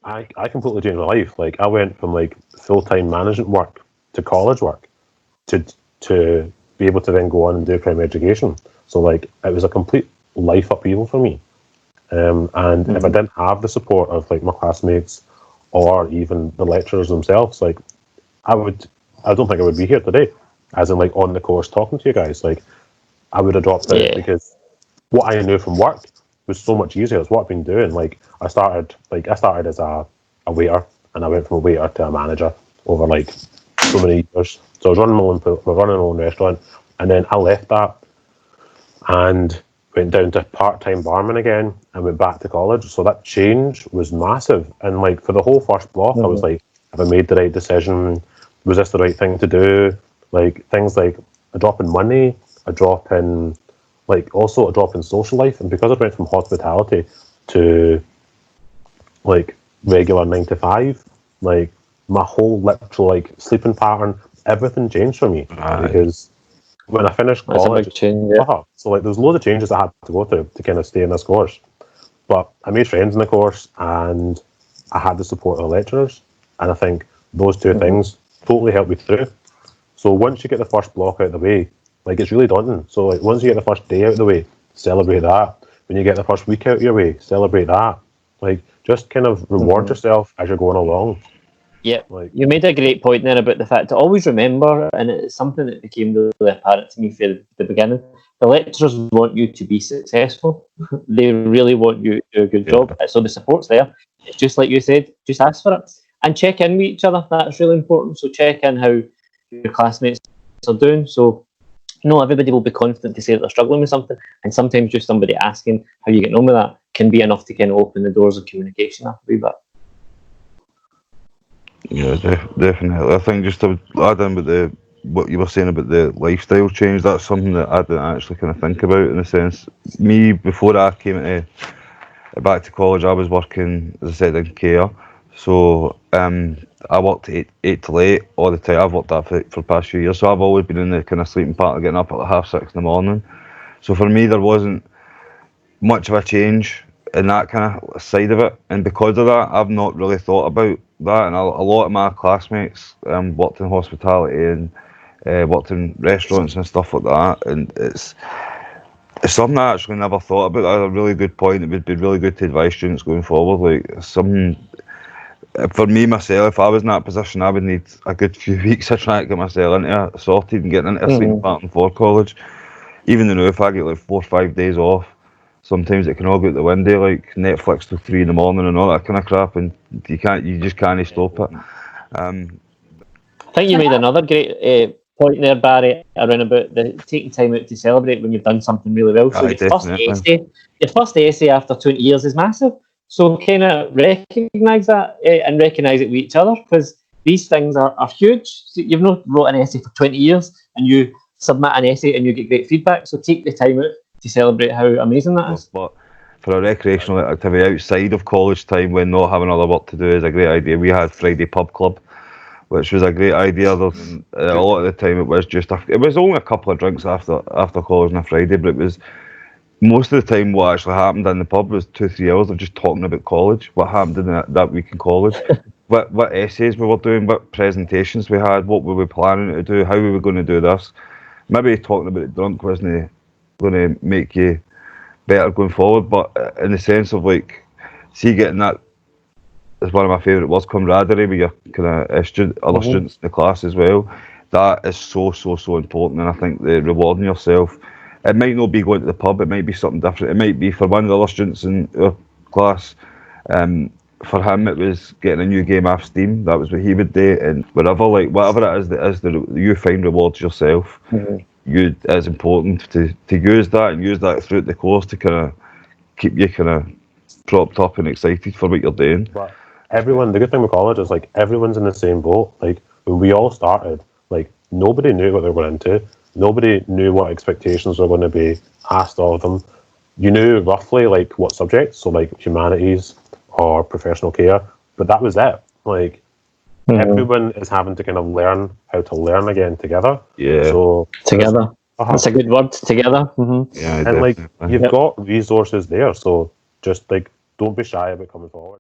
I completely changed my life. Like, I went from like full-time management work to college work to be able to then go on and do primary education. So like, it was a complete life upheaval for me. And if I didn't have the support of like my classmates or even the lecturers themselves, like I don't think I would be here today, as in like on the course talking to you guys. Like, I would have dropped out because what I knew from work was so much easier. It's what I've been doing. Like, I started as a waiter, and I went from a waiter to a manager over like so many years. So I was running my own restaurant, and then I left that and went down to part-time barman again and went back to college. So that change was massive. And like, for the whole first block, I was like, have I made the right decision? Was this the right thing to do? Like, things like a drop in money, a drop in social life. And because I went from hospitality to like regular 9 to 5, like my whole literal like sleeping pattern, everything changed for me. Because when I finished college, so like there's loads of changes I had to go through to kind of stay in this course. But I made friends in the course, and I had the support of the lecturers, and I think those two things totally helped me through. So once you get the first block out of the way, like, it's really daunting. So like, once you get the first day out of the way, celebrate that. When you get the first week out of your way, celebrate that. Like, just kind of reward yourself as you're going along. Yeah, you made a great point there about the fact to always remember, and it's something that became really apparent to me from the beginning. The lecturers want you to be successful. They really want you to do a good job. So the support's there. It's just like you said, just ask for it. And check in with each other. That's really important. So check in how your classmates are doing. So not everybody will be confident to say that they're struggling with something. And sometimes just somebody asking how you get on with that can be enough to kind of open the doors of communication after a wee bit. Yeah, definitely. I think just to add in with what you were saying about the lifestyle change, that's something that I didn't actually kind of think about, in a sense. Me, before I came back to college, I was working, as I said, in care. So I worked 8 till 8 all the time. I've worked that for the past few years. So I've always been in the kind of sleeping pattern, getting up at like 6:30 in the morning. So for me, there wasn't much of a change in that kind of side of it. And because of that, I've not really thought about that. And a lot of my classmates worked in hospitality and worked in restaurants and stuff like that. And it's something I actually never thought about. That's a really good point. It would be really good to advise students going forward. Like, for me myself, if I was in that position, I would need a good few weeks of trying to get myself into it, sorted and getting into a sleeping pattern for college. Even though if I get like 4 or 5 days off, sometimes it can all go out the window, like Netflix till 3 in the morning and all that kind of crap, and you just can't stop it. I think you made another great point there, Barry, around about the taking time out to celebrate when you've done something really well. So your first essay after 20 years is massive. So kind of recognise that and recognise it with each other, because these things are huge. So you've not wrote an essay for 20 years and you submit an essay and you get great feedback. So take the time out to celebrate how amazing that is. But for a recreational activity outside of college time, when not having other work to do, is a great idea. We had Friday Pub Club, which was a great idea. A lot of the time it was just it was only a couple of drinks after college on a Friday, but it was most of the time what actually happened in the pub was 2-3 hours of just talking about college, what happened in that week in college, what essays we were doing, what presentations we had, what we were planning to do, how we were going to do this. Maybe talking about it drunk wasn't going to make you better going forward, but in the sense of like, see, getting that is one of my favourite words, camaraderie with your kind of other students in the class as well. That is so important, and I think the rewarding yourself. It might not be going to the pub, it might be something different. It might be for one of the other students in our class. For him, it was getting a new game off Steam. That was what he would do, and whatever it is that you find rewards yourself. It's important to use that and use that throughout the course to kind of keep you kind of propped up and excited for what you're doing. But the good thing with college is like everyone's in the same boat. Like when we all started, like nobody knew what they were going into. Nobody knew what expectations were going to be asked of them. You knew roughly like what subjects, so like humanities or professional care, but that was it. Like everyone is having to kind of learn how to learn again together. Yeah. So together. That's a good word. Together. Yeah, and like you've got resources there, so just like don't be shy about coming forward.